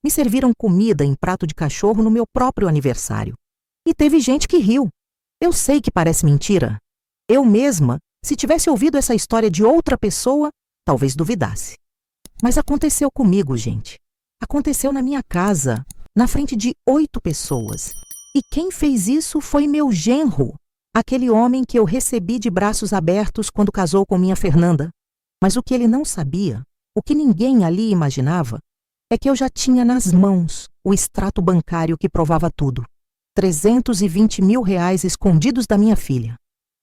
Me serviram comida em prato de cachorro no meu próprio aniversário. E teve gente que riu. Eu sei que parece mentira. Eu mesma, se tivesse ouvido essa história de outra pessoa, talvez duvidasse. Mas aconteceu comigo, gente. Aconteceu na minha casa, na frente de 8 pessoas. E quem fez isso foi meu genro, aquele homem que eu recebi de braços abertos quando casou com minha Fernanda. Mas o que ele não sabia, o que ninguém ali imaginava, é que eu já tinha nas mãos o extrato bancário que provava tudo. 320 mil reais escondidos da minha filha.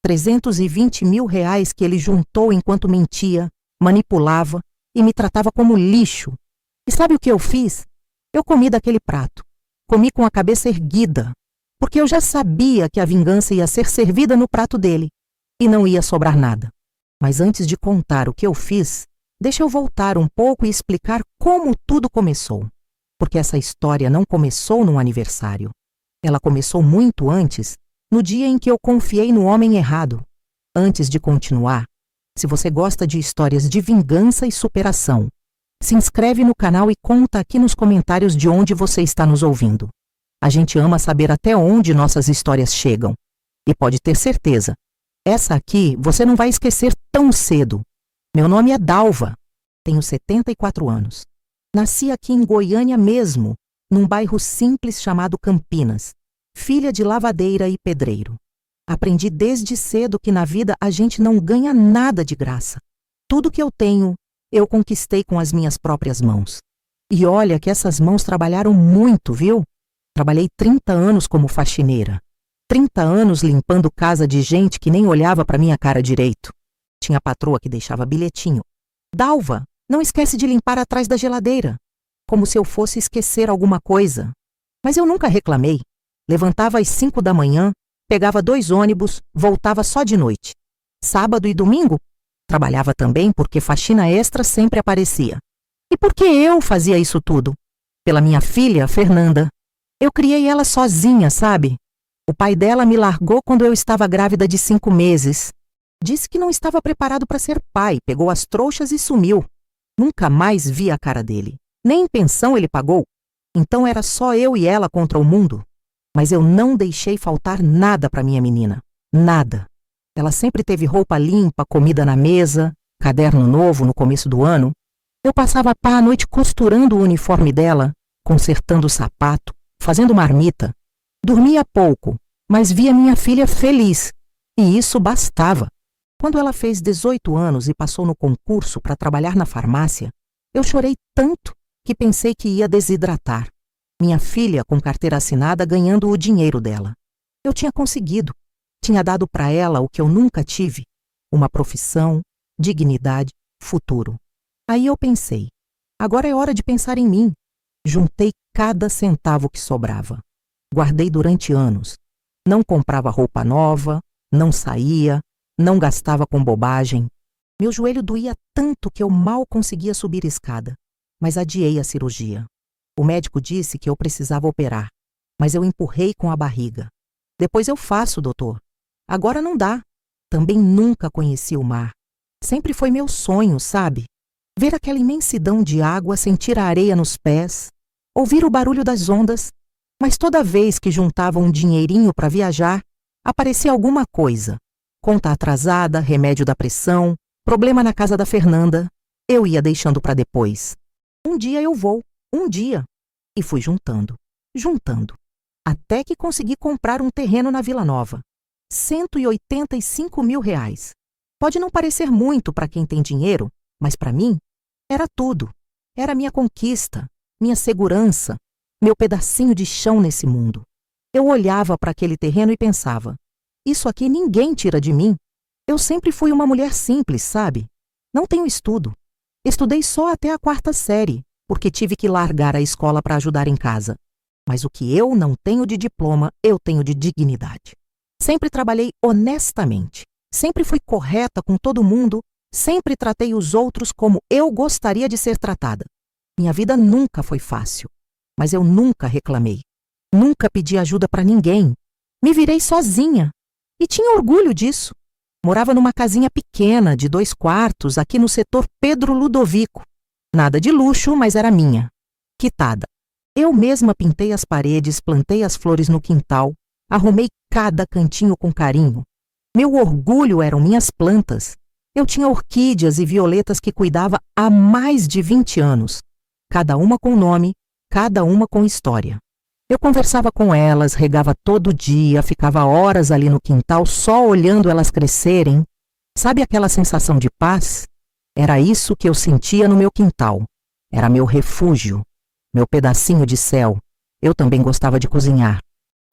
320 mil reais que ele juntou enquanto mentia, manipulava e me tratava como lixo. E sabe o que eu fiz? Eu comi daquele prato. Comi com a cabeça erguida, porque eu já sabia que a vingança ia ser servida no prato dele e não ia sobrar nada. Mas antes de contar o que eu fiz, deixa eu voltar um pouco e explicar como tudo começou. Porque essa história não começou num aniversário. Ela começou muito antes, no dia em que eu confiei no homem errado. Antes de continuar, se você gosta de histórias de vingança e superação, se inscreve no canal e conta aqui nos comentários de onde você está nos ouvindo. A gente ama saber até onde nossas histórias chegam. E pode ter certeza, essa aqui você não vai esquecer tão cedo. Meu nome é Dalva, tenho 74 anos. Nasci aqui em Goiânia mesmo, num bairro simples chamado Campinas, filha de lavadeira e pedreiro. Aprendi desde cedo que na vida a gente não ganha nada de graça. Tudo que eu tenho, eu conquistei com as minhas próprias mãos. E olha que essas mãos trabalharam muito, viu? Trabalhei 30 anos como faxineira. 30 anos limpando casa de gente que nem olhava para minha cara direito. Tinha patroa que deixava bilhetinho. Dalva, não esquece de limpar atrás da geladeira. Como se eu fosse esquecer alguma coisa. Mas eu nunca reclamei. Levantava às 5 da manhã, pegava 2 ônibus, voltava só de noite. Sábado e domingo, trabalhava também porque faxina extra sempre aparecia. E por que eu fazia isso tudo? Pela minha filha, Fernanda. Eu criei ela sozinha, sabe? O pai dela me largou quando eu estava grávida de 5 meses. Disse que não estava preparado para ser pai, pegou as trouxas e sumiu. Nunca mais vi a cara dele. Nem pensão ele pagou. Então era só eu e ela contra o mundo. Mas eu não deixei faltar nada para minha menina. Nada. Ela sempre teve roupa limpa, comida na mesa, caderno novo no começo do ano. Eu passava pá à noite costurando o uniforme dela, consertando o sapato, fazendo marmita. Dormia pouco, mas via minha filha feliz. E isso bastava. Quando ela fez 18 anos e passou no concurso para trabalhar na farmácia, eu chorei tanto que pensei que ia desidratar. Minha filha, com carteira assinada, ganhando o dinheiro dela. Eu tinha conseguido. Tinha dado para ela o que eu nunca tive. Uma profissão, dignidade, futuro. Aí eu pensei, agora é hora de pensar em mim. Juntei cada centavo que sobrava. Guardei durante anos. Não comprava roupa nova, não saía, não gastava com bobagem. Meu joelho doía tanto que eu mal conseguia subir escada. Mas adiei a cirurgia. O médico disse que eu precisava operar, mas eu empurrei com a barriga. Depois eu faço, doutor. Agora não dá. Também nunca conheci o mar. Sempre foi meu sonho, sabe? Ver aquela imensidão de água, sentir a areia nos pés, ouvir o barulho das ondas. Mas toda vez que juntava um dinheirinho para viajar, aparecia alguma coisa. Conta atrasada, remédio da pressão, problema na casa da Fernanda. Eu ia deixando para depois. Um dia eu vou. Um dia. E fui juntando, até que consegui comprar um terreno na Vila Nova. 185 mil reais. Pode não parecer muito para quem tem dinheiro, mas para mim era tudo. Era minha conquista, minha segurança, meu pedacinho de chão nesse mundo. Eu olhava para aquele terreno e pensava, isso aqui ninguém tira de mim. Eu sempre fui uma mulher simples, sabe? Não tenho estudo. Estudei só até a 4ª série. Porque tive que largar a escola para ajudar em casa. Mas o que eu não tenho de diploma, eu tenho de dignidade. Sempre trabalhei honestamente. Sempre fui correta com todo mundo. Sempre tratei os outros como eu gostaria de ser tratada. Minha vida nunca foi fácil. Mas eu nunca reclamei. Nunca pedi ajuda para ninguém. Me virei sozinha. E tinha orgulho disso. Morava numa casinha pequena, de 2 quartos, aqui no setor Pedro Ludovico. Nada de luxo, mas era minha. Quitada. Eu mesma pintei as paredes, plantei as flores no quintal, arrumei cada cantinho com carinho. Meu orgulho eram minhas plantas. Eu tinha orquídeas e violetas que cuidava há mais de 20 anos, cada uma com nome, cada uma com história. Eu conversava com elas, regava todo dia, ficava horas ali no quintal só olhando elas crescerem. Sabe aquela sensação de paz? Era isso que eu sentia no meu quintal. Era meu refúgio, meu pedacinho de céu. Eu também gostava de cozinhar.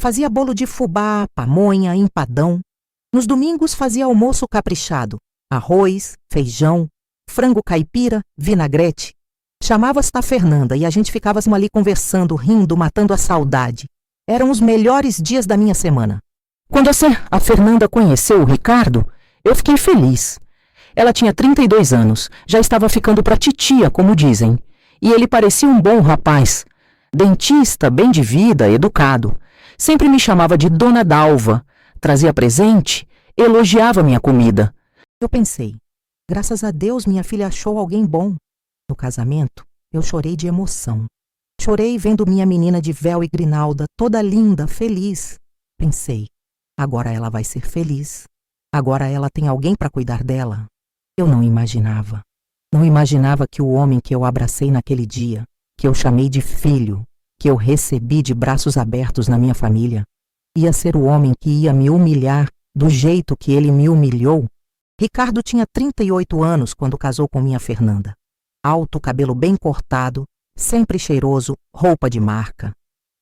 Fazia bolo de fubá, pamonha, empadão. Nos domingos fazia almoço caprichado. Arroz, feijão, frango caipira, vinagrete. Chamava-se a Fernanda e a gente ficava ali conversando, rindo, matando a saudade. Eram os melhores dias da minha semana. Quando a Fernanda conheceu o Ricardo, eu fiquei feliz. Ela tinha 32 anos, já estava ficando para titia, como dizem. E ele parecia um bom rapaz. Dentista, bem de vida, educado. Sempre me chamava de Dona Dalva. Trazia presente, elogiava minha comida. Eu pensei, graças a Deus minha filha achou alguém bom. No casamento, eu chorei de emoção. Chorei vendo minha menina de véu e grinalda, toda linda, feliz. Pensei, agora ela vai ser feliz. Agora ela tem alguém para cuidar dela. Eu não imaginava. Não imaginava que o homem que eu abracei naquele dia, que eu chamei de filho, que eu recebi de braços abertos na minha família, ia ser o homem que ia me humilhar do jeito que ele me humilhou. Ricardo tinha 38 anos quando casou com minha Fernanda. Alto, cabelo bem cortado, sempre cheiroso, roupa de marca.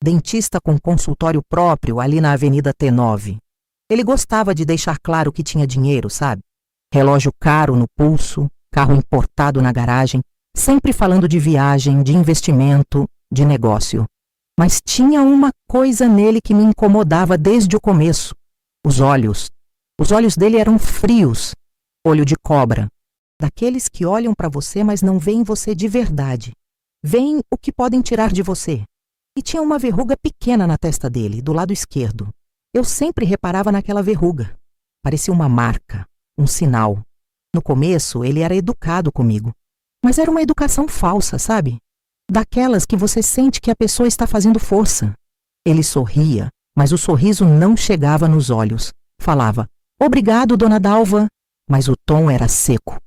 Dentista com consultório próprio ali na Avenida T9. Ele gostava de deixar claro que tinha dinheiro, sabe? Relógio caro no pulso, carro importado na garagem, sempre falando de viagem, de investimento, de negócio. Mas tinha uma coisa nele que me incomodava desde o começo. Os olhos. Os olhos dele eram frios, olho de cobra. Daqueles que olham para você, mas não veem você de verdade. Veem o que podem tirar de você. E tinha uma verruga pequena na testa dele, do lado esquerdo. Eu sempre reparava naquela verruga. Parecia uma marca, um sinal. No começo, ele era educado comigo. Mas era uma educação falsa, sabe? Daquelas que você sente que a pessoa está fazendo força. Ele sorria, mas o sorriso não chegava nos olhos. Falava, obrigado, dona Dalva. Mas o tom era seco,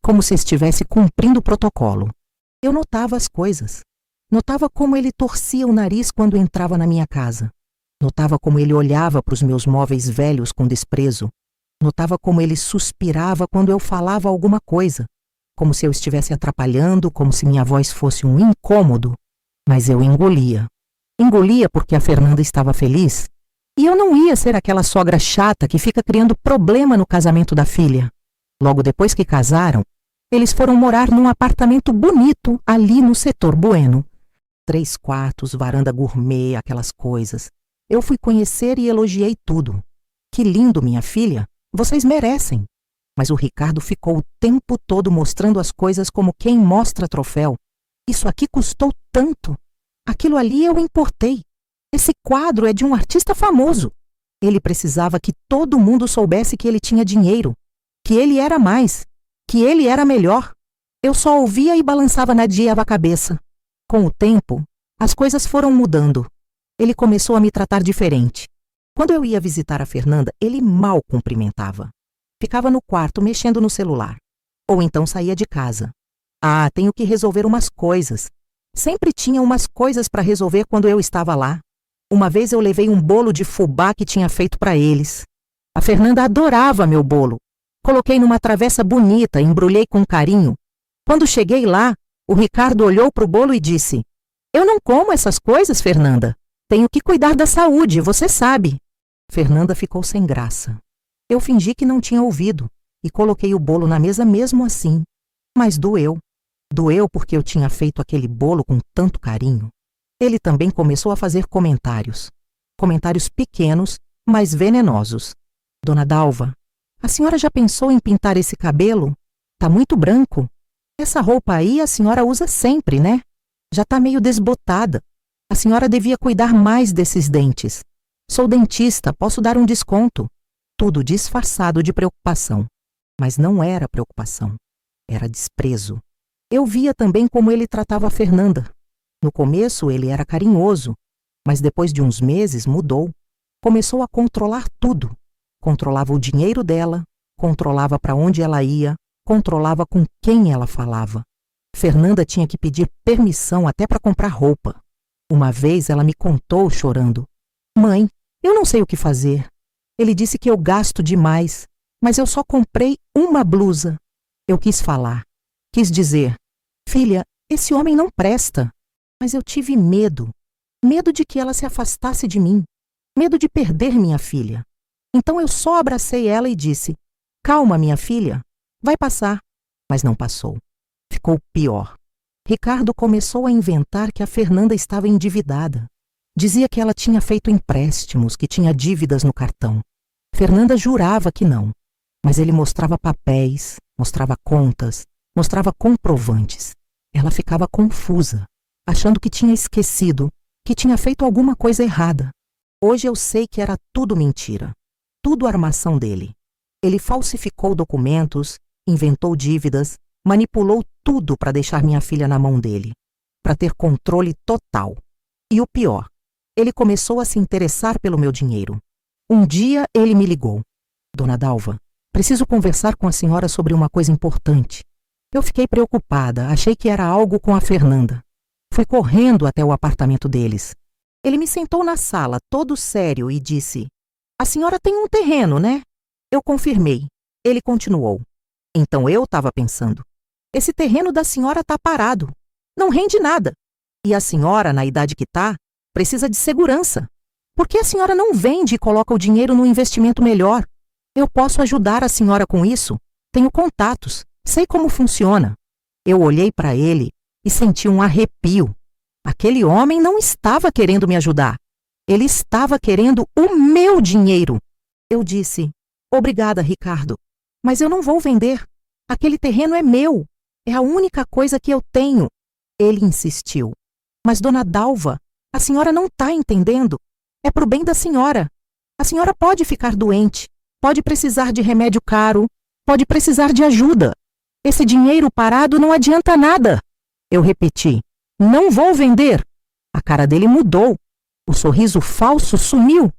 como se estivesse cumprindo o protocolo. Eu notava as coisas. Notava como ele torcia o nariz quando entrava na minha casa. Notava como ele olhava para os meus móveis velhos com desprezo. Notava como ele suspirava quando eu falava alguma coisa, como se eu estivesse atrapalhando, como se minha voz fosse um incômodo. Mas eu engolia. Engolia porque a Fernanda estava feliz. E eu não ia ser aquela sogra chata que fica criando problema no casamento da filha. Logo depois que casaram, eles foram morar num apartamento bonito ali no setor Bueno. 3 quartos, varanda gourmet, aquelas coisas. Eu fui conhecer e elogiei tudo. Que lindo, minha filha. Vocês merecem. Mas o Ricardo ficou o tempo todo mostrando as coisas como quem mostra troféu. Isso aqui custou tanto. Aquilo ali eu importei. Esse quadro é de um artista famoso. Ele precisava que todo mundo soubesse que ele tinha dinheiro, que ele era mais, que ele era melhor. Eu só ouvia e balançava nadiava a cabeça. Com o tempo, as coisas foram mudando. Ele começou a me tratar diferente. Quando eu ia visitar a Fernanda, ele mal cumprimentava. Ficava no quarto mexendo no celular. Ou então saía de casa. Ah, tenho que resolver umas coisas. Sempre tinha umas coisas para resolver quando eu estava lá. Uma vez eu levei um bolo de fubá que tinha feito para eles. A Fernanda adorava meu bolo. Coloquei numa travessa bonita, embrulhei com carinho. Quando cheguei lá, o Ricardo olhou para o bolo e disse: "Eu não como essas coisas, Fernanda. Tenho que cuidar da saúde, você sabe." Fernanda ficou sem graça. Eu fingi que não tinha ouvido e coloquei o bolo na mesa mesmo assim. Mas doeu. Doeu porque eu tinha feito aquele bolo com tanto carinho. Ele também começou a fazer comentários. Comentários pequenos, mas venenosos. "Dona Dalva, a senhora já pensou em pintar esse cabelo? Tá muito branco. Essa roupa aí a senhora usa sempre, né? Já tá meio desbotada. A senhora devia cuidar mais desses dentes. Sou dentista, posso dar um desconto." Tudo disfarçado de preocupação. Mas não era preocupação. Era desprezo. Eu via também como ele tratava a Fernanda. No começo ele era carinhoso, mas depois de uns meses mudou. Começou a controlar tudo. Controlava o dinheiro dela, controlava para onde ela ia, controlava com quem ela falava. Fernanda tinha que pedir permissão até para comprar roupa. Uma vez ela me contou chorando: "Mãe, eu não sei o que fazer. Ele disse que eu gasto demais, mas eu só comprei uma blusa." Eu quis falar. Quis dizer: "Filha, esse homem não presta." Mas eu tive medo. Medo de que ela se afastasse de mim. Medo de perder minha filha. Então eu só abracei ela e disse: "Calma, minha filha. Vai passar." Mas não passou. Ficou pior. Ricardo começou a inventar que a Fernanda estava endividada. Dizia que ela tinha feito empréstimos, que tinha dívidas no cartão. Fernanda jurava que não. Mas ele mostrava papéis, mostrava contas, mostrava comprovantes. Ela ficava confusa, achando que tinha esquecido, que tinha feito alguma coisa errada. Hoje eu sei que era tudo mentira. Tudo armação dele. Ele falsificou documentos, inventou dívidas, manipulou tudo para deixar minha filha na mão dele, para ter controle total. E o pior, ele começou a se interessar pelo meu dinheiro. Um dia ele me ligou: "Dona Dalva, preciso conversar com a senhora sobre uma coisa importante." Eu fiquei preocupada, achei que era algo com a Fernanda. Fui correndo até o apartamento deles. Ele me sentou na sala, todo sério, e disse: "A senhora tem um terreno, né?" Eu confirmei. Ele continuou: "Então eu estava pensando, esse terreno da senhora está parado. Não rende nada. E a senhora, na idade que está, precisa de segurança. Por que a senhora não vende e coloca o dinheiro num investimento melhor? Eu posso ajudar a senhora com isso. Tenho contatos. Sei como funciona." Eu olhei para ele e senti um arrepio. Aquele homem não estava querendo me ajudar. Ele estava querendo o meu dinheiro. Eu disse: "Obrigada, Ricardo, mas eu não vou vender. Aquele terreno é meu. É a única coisa que eu tenho." Ele insistiu: "Mas, dona Dalva, a senhora não está entendendo. É pro bem da senhora. A senhora pode ficar doente, pode precisar de remédio caro, pode precisar de ajuda. Esse dinheiro parado não adianta nada." Eu repeti: "Não vou vender." A cara dele mudou. O sorriso falso sumiu.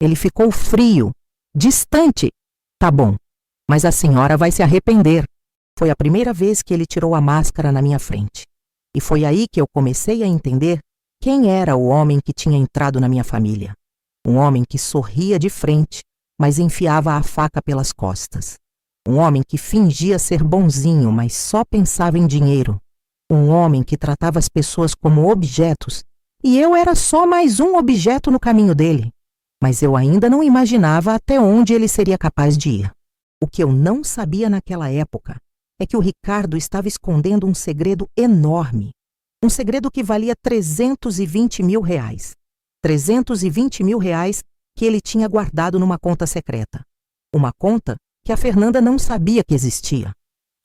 Ele ficou frio, distante. "Tá bom, mas a senhora vai se arrepender." Foi a primeira vez que ele tirou a máscara na minha frente. E foi aí que eu comecei a entender quem era o homem que tinha entrado na minha família. Um homem que sorria de frente, mas enfiava a faca pelas costas. Um homem que fingia ser bonzinho, mas só pensava em dinheiro. Um homem que tratava as pessoas como objetos, e eu era só mais um objeto no caminho dele. Mas eu ainda não imaginava até onde ele seria capaz de ir. O que eu não sabia naquela época é que o Ricardo estava escondendo um segredo enorme. Um segredo que valia 320 mil reais. 320 mil reais que ele tinha guardado numa conta secreta. Uma conta que a Fernanda não sabia que existia.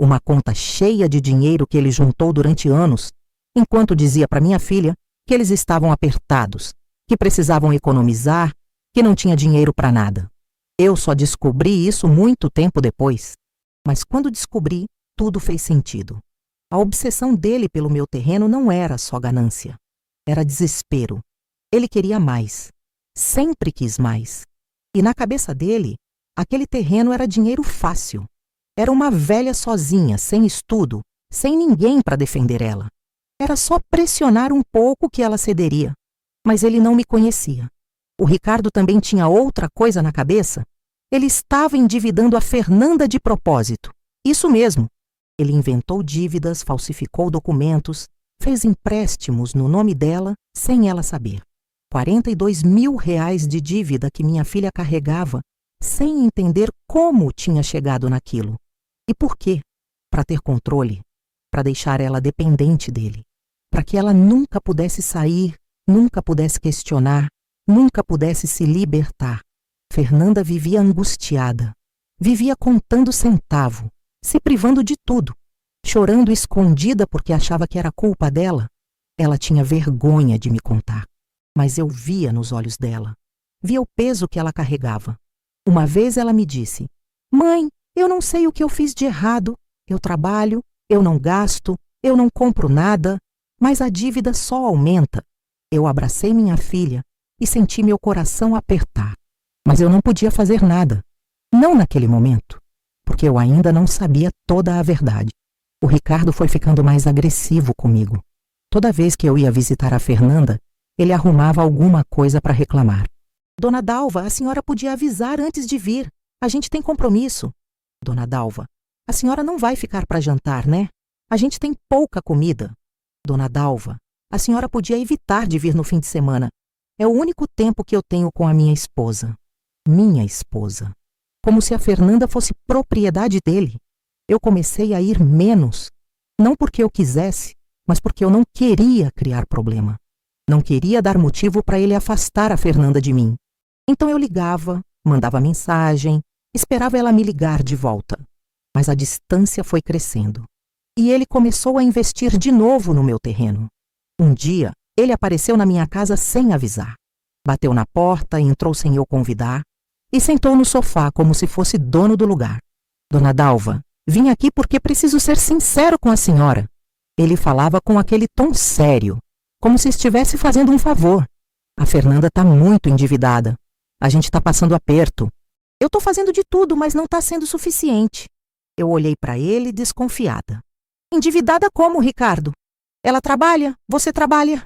Uma conta cheia de dinheiro que ele juntou durante anos, enquanto dizia para minha filha que eles estavam apertados, que precisavam economizar, que não tinha dinheiro para nada. Eu só descobri isso muito tempo depois. Mas quando descobri, tudo fez sentido. A obsessão dele pelo meu terreno não era só ganância. Era desespero. Ele queria mais. Sempre quis mais. E na cabeça dele, aquele terreno era dinheiro fácil. Era uma velha sozinha, sem estudo, sem ninguém para defender ela. Era só pressionar um pouco que ela cederia. Mas ele não me conhecia. O Ricardo também tinha outra coisa na cabeça. Ele estava endividando a Fernanda de propósito. Isso mesmo. Ele inventou dívidas, falsificou documentos, fez empréstimos no nome dela sem ela saber. 42 mil reais de dívida que minha filha carregava, sem entender como tinha chegado naquilo. E por quê? Para ter controle, para deixar ela dependente dele, para que ela nunca pudesse sair, nunca pudesse questionar, nunca pudesse se libertar. Fernanda vivia angustiada, vivia contando centavo, se privando de tudo, chorando escondida porque achava que era culpa dela. Ela tinha vergonha de me contar, mas eu via nos olhos dela, via o peso que ela carregava. Uma vez ela me disse: "Mãe, eu não sei o que eu fiz de errado. Eu trabalho, eu não gasto, eu não compro nada. Mas a dívida só aumenta. Eu abracei minha filha e senti meu coração apertar. Mas eu não podia fazer nada. Não naquele momento, porque eu ainda não sabia toda a verdade. O Ricardo foi ficando mais agressivo comigo. Toda vez que eu ia visitar a Fernanda, ele arrumava alguma coisa para reclamar. Dona Dalva, a senhora podia avisar antes de vir. A gente tem compromisso. Dona Dalva, a senhora não vai ficar para jantar, né? A gente tem pouca comida. Dona Dalva, a senhora podia evitar de vir no fim de semana. É o único tempo que eu tenho com a minha esposa. Minha esposa. Como se a Fernanda fosse propriedade dele. Eu comecei a ir menos. Não porque eu quisesse, mas porque eu não queria criar problema. Não queria dar motivo para ele afastar a Fernanda de mim. Então eu ligava, mandava mensagem, esperava ela me ligar de volta. Mas a distância foi crescendo. E ele começou a investir de novo no meu terreno. Um dia, ele apareceu na minha casa sem avisar. Bateu na porta, entrou sem eu convidar e sentou no sofá como se fosse dono do lugar. Dona Dalva, vim aqui porque preciso ser sincero com a senhora. Ele falava com aquele tom sério, como se estivesse fazendo um favor. A Fernanda está muito endividada. A gente está passando aperto. Eu estou fazendo de tudo, mas não está sendo suficiente. Eu olhei para ele desconfiada. Endividada como, Ricardo? Ela trabalha, você trabalha.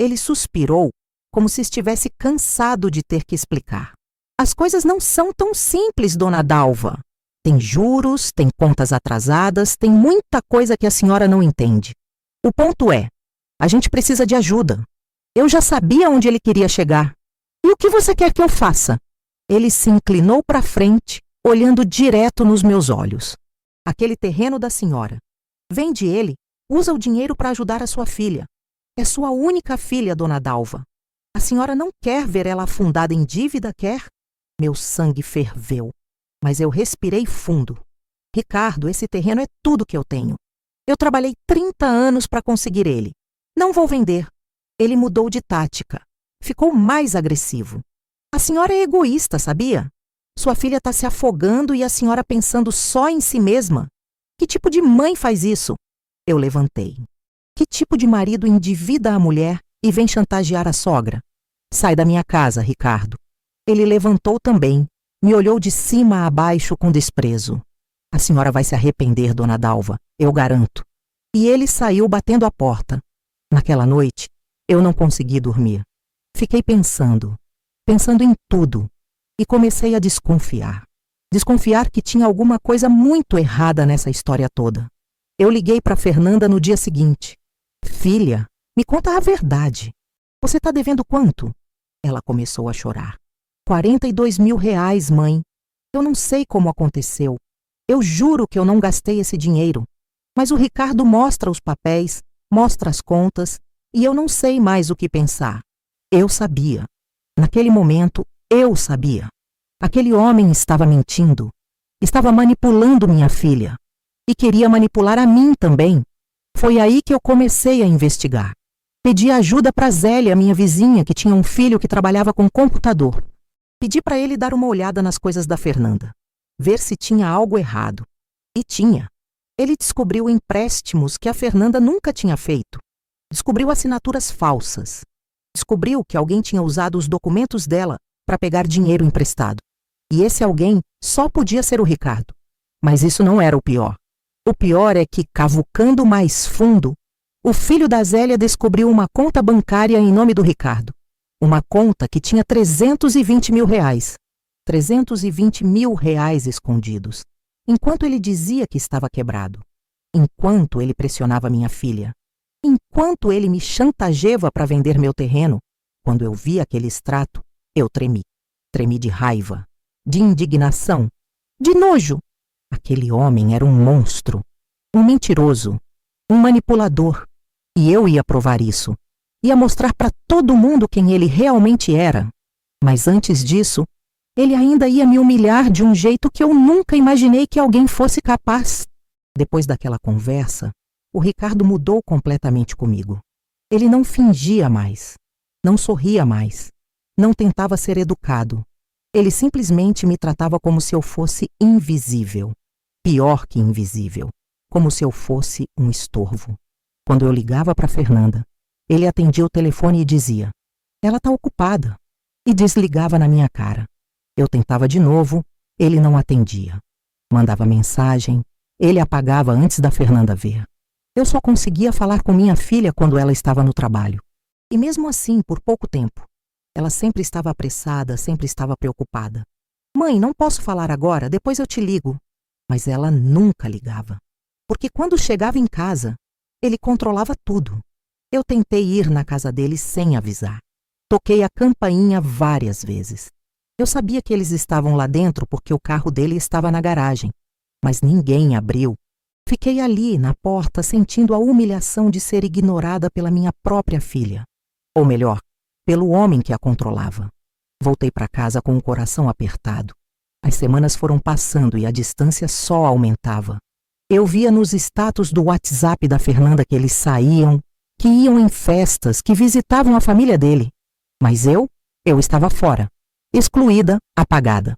Ele suspirou, como se estivesse cansado de ter que explicar. As coisas não são tão simples, Dona Dalva. Tem juros, tem contas atrasadas, tem muita coisa que a senhora não entende. O ponto é, a gente precisa de ajuda. Eu já sabia onde ele queria chegar. E o que você quer que eu faça? Ele se inclinou para frente, olhando direto nos meus olhos. Aquele terreno da senhora. Vende ele, usa o dinheiro para ajudar a sua filha. É sua única filha, Dona Dalva. A senhora não quer ver ela afundada em dívida, quer? Meu sangue ferveu, mas eu respirei fundo. Ricardo, esse terreno é tudo que eu tenho. Eu trabalhei 30 anos para conseguir ele. Não vou vender. Ele mudou de tática. Ficou mais agressivo. A senhora é egoísta, sabia? Sua filha está se afogando e a senhora pensando só em si mesma. Que tipo de mãe faz isso? Eu levantei. Que tipo de marido endivida a mulher e vem chantagear a sogra? Sai da minha casa, Ricardo. Ele levantou também, me olhou de cima a baixo com desprezo. A senhora vai se arrepender, Dona Dalva, eu garanto. E ele saiu batendo a porta. Naquela noite, eu não consegui dormir. Fiquei pensando em tudo, e comecei a desconfiar. Desconfiar que tinha alguma coisa muito errada nessa história toda. Eu liguei para Fernanda no dia seguinte. Filha, me conta a verdade. Você está devendo quanto? Ela começou a chorar. 42 mil reais, mãe. Eu não sei como aconteceu. Eu juro que eu não gastei esse dinheiro. Mas o Ricardo mostra os papéis, mostra as contas, e eu não sei mais o que pensar. Eu sabia. Naquele momento, eu sabia. Aquele homem estava mentindo. Estava manipulando minha filha. E queria manipular a mim também. Foi aí que eu comecei a investigar. Pedi ajuda para Zélia, minha vizinha, que tinha um filho que trabalhava com computador. Pedi para ele dar uma olhada nas coisas da Fernanda. Ver se tinha algo errado. E tinha. Ele descobriu empréstimos que a Fernanda nunca tinha feito. Descobriu assinaturas falsas. Descobriu que alguém tinha usado os documentos dela para pegar dinheiro emprestado. E esse alguém só podia ser o Ricardo. Mas isso não era o pior. O pior é que, cavucando mais fundo, o filho da Zélia descobriu uma conta bancária em nome do Ricardo. Uma conta que tinha 320 mil reais. 320 mil reais escondidos. Enquanto ele dizia que estava quebrado. Enquanto ele pressionava minha filha. Enquanto ele me chantageava para vender meu terreno. Quando eu vi aquele extrato, eu tremi. Tremi de raiva, de indignação, de nojo. Aquele homem era um monstro, um mentiroso, um manipulador. E eu ia provar isso. Ia mostrar para todo mundo quem ele realmente era. Mas antes disso, ele ainda ia me humilhar de um jeito que eu nunca imaginei que alguém fosse capaz. Depois daquela conversa, o Ricardo mudou completamente comigo. Ele não fingia mais, não sorria mais, não tentava ser educado. Ele simplesmente me tratava como se eu fosse invisível. Pior que invisível, como se eu fosse um estorvo. Quando eu ligava para Fernanda, ele atendia o telefone e dizia: "Ela está ocupada", e desligava na minha cara. Eu tentava de novo, ele não atendia. Mandava mensagem, ele apagava antes da Fernanda ver. Eu só conseguia falar com minha filha quando ela estava no trabalho. E mesmo assim, por pouco tempo. Ela sempre estava apressada, sempre estava preocupada. "Mãe, não posso falar agora, depois eu te ligo." Mas ela nunca ligava. Porque quando chegava em casa, ele controlava tudo. Eu tentei ir na casa dele sem avisar. Toquei a campainha várias vezes. Eu sabia que eles estavam lá dentro porque o carro dele estava na garagem. Mas ninguém abriu. Fiquei ali, na porta, sentindo a humilhação de ser ignorada pela minha própria filha. Ou melhor, pelo homem que a controlava. Voltei para casa com o coração apertado. As semanas foram passando e a distância só aumentava. Eu via nos status do WhatsApp da Fernanda que eles saíam, que iam em festas, que visitavam a família dele. Mas eu estava fora, excluída, apagada.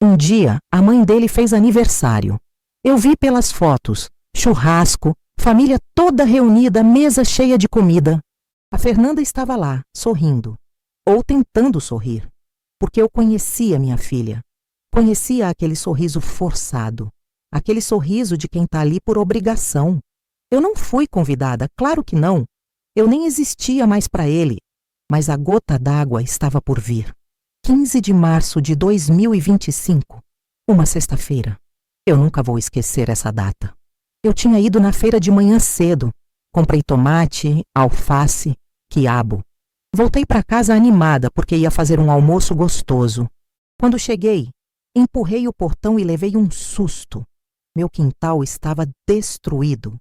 Um dia, a mãe dele fez aniversário. Eu vi pelas fotos, churrasco, família toda reunida, mesa cheia de comida. A Fernanda estava lá, sorrindo, ou tentando sorrir, porque eu conhecia minha filha. Conhecia aquele sorriso forçado, aquele sorriso de quem está ali por obrigação. Eu não fui convidada, claro que não. Eu nem existia mais para ele, mas a gota d'água estava por vir. 15 de março de 2025, uma sexta-feira. Eu nunca vou esquecer essa data. Eu tinha ido na feira de manhã cedo. Comprei tomate, alface, quiabo. Voltei para casa animada porque ia fazer um almoço gostoso. Quando cheguei, empurrei o portão e levei um susto. Meu quintal estava destruído.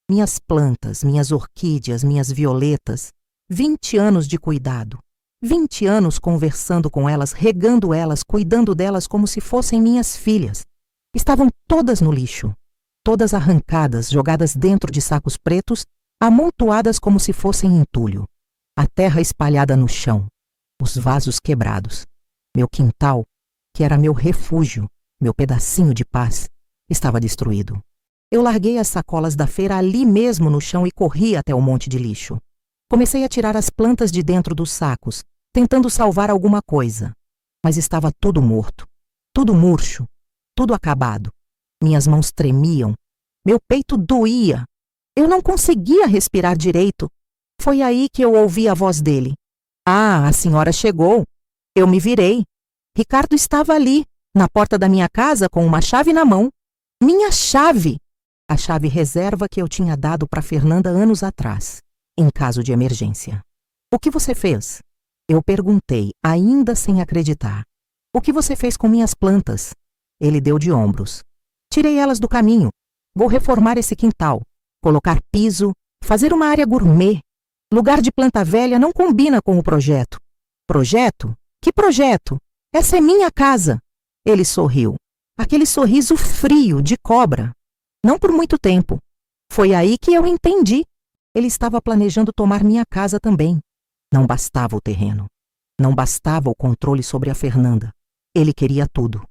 Minhas plantas, minhas orquídeas, minhas violetas. 20 anos de cuidado. 20 anos conversando com elas, regando elas, cuidando delas como se fossem minhas filhas. Estavam todas no lixo. Todas arrancadas, jogadas dentro de sacos pretos, amontoadas como se fossem entulho. A terra espalhada no chão. Os vasos quebrados. Meu quintal, que era meu refúgio, meu pedacinho de paz, estava destruído. Eu larguei as sacolas da feira ali mesmo no chão e corri até o monte de lixo. Comecei a tirar as plantas de dentro dos sacos, tentando salvar alguma coisa. Mas estava tudo morto, tudo murcho, tudo acabado. Minhas mãos tremiam, meu peito doía. Eu não conseguia respirar direito. Foi aí que eu ouvi a voz dele. "Ah, a senhora chegou." Eu me virei. Ricardo estava ali, na porta da minha casa, com uma chave na mão. Minha chave! A chave reserva que eu tinha dado para Fernanda anos atrás, em caso de emergência. "O que você fez?" Eu perguntei, ainda sem acreditar. "O que você fez com minhas plantas?" Ele deu de ombros. "Tirei elas do caminho. Vou reformar esse quintal, colocar piso, fazer uma área gourmet. Lugar de planta velha não combina com o projeto." "Projeto? Que projeto? Essa é minha casa." Ele sorriu. Aquele sorriso frio, de cobra. Não por muito tempo. Foi aí que eu entendi. Ele estava planejando tomar minha casa também. Não bastava o terreno. Não bastava o controle sobre a Fernanda. Ele queria tudo.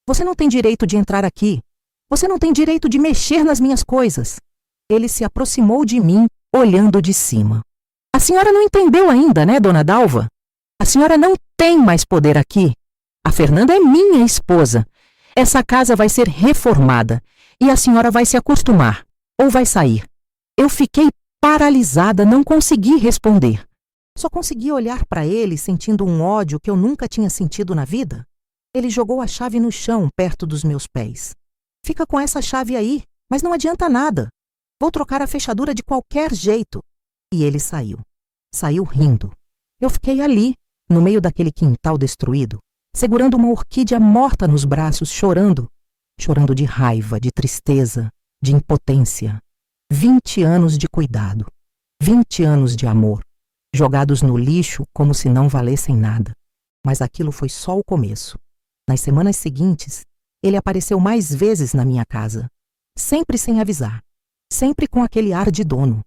"Você não tem direito de entrar aqui. Você não tem direito de mexer nas minhas coisas." Ele se aproximou de mim, olhando de cima. "A senhora não entendeu ainda, né, dona Dalva? A senhora não tem mais poder aqui. A Fernanda é minha esposa. Essa casa vai ser reformada e a senhora vai se acostumar, ou vai sair." Eu fiquei paralisada, não consegui responder. Só consegui olhar para ele, sentindo um ódio que eu nunca tinha sentido na vida. Ele jogou a chave no chão, perto dos meus pés. "Fica com essa chave aí, mas não adianta nada. Vou trocar a fechadura de qualquer jeito." E ele saiu. Saiu rindo. Eu fiquei ali, no meio daquele quintal destruído, segurando uma orquídea morta nos braços, chorando. Chorando de raiva, de tristeza, de impotência. 20 anos de cuidado. 20 anos de amor. Jogados no lixo como se não valessem nada. Mas aquilo foi só o começo. Nas semanas seguintes, ele apareceu mais vezes na minha casa. Sempre sem avisar. Sempre com aquele ar de dono.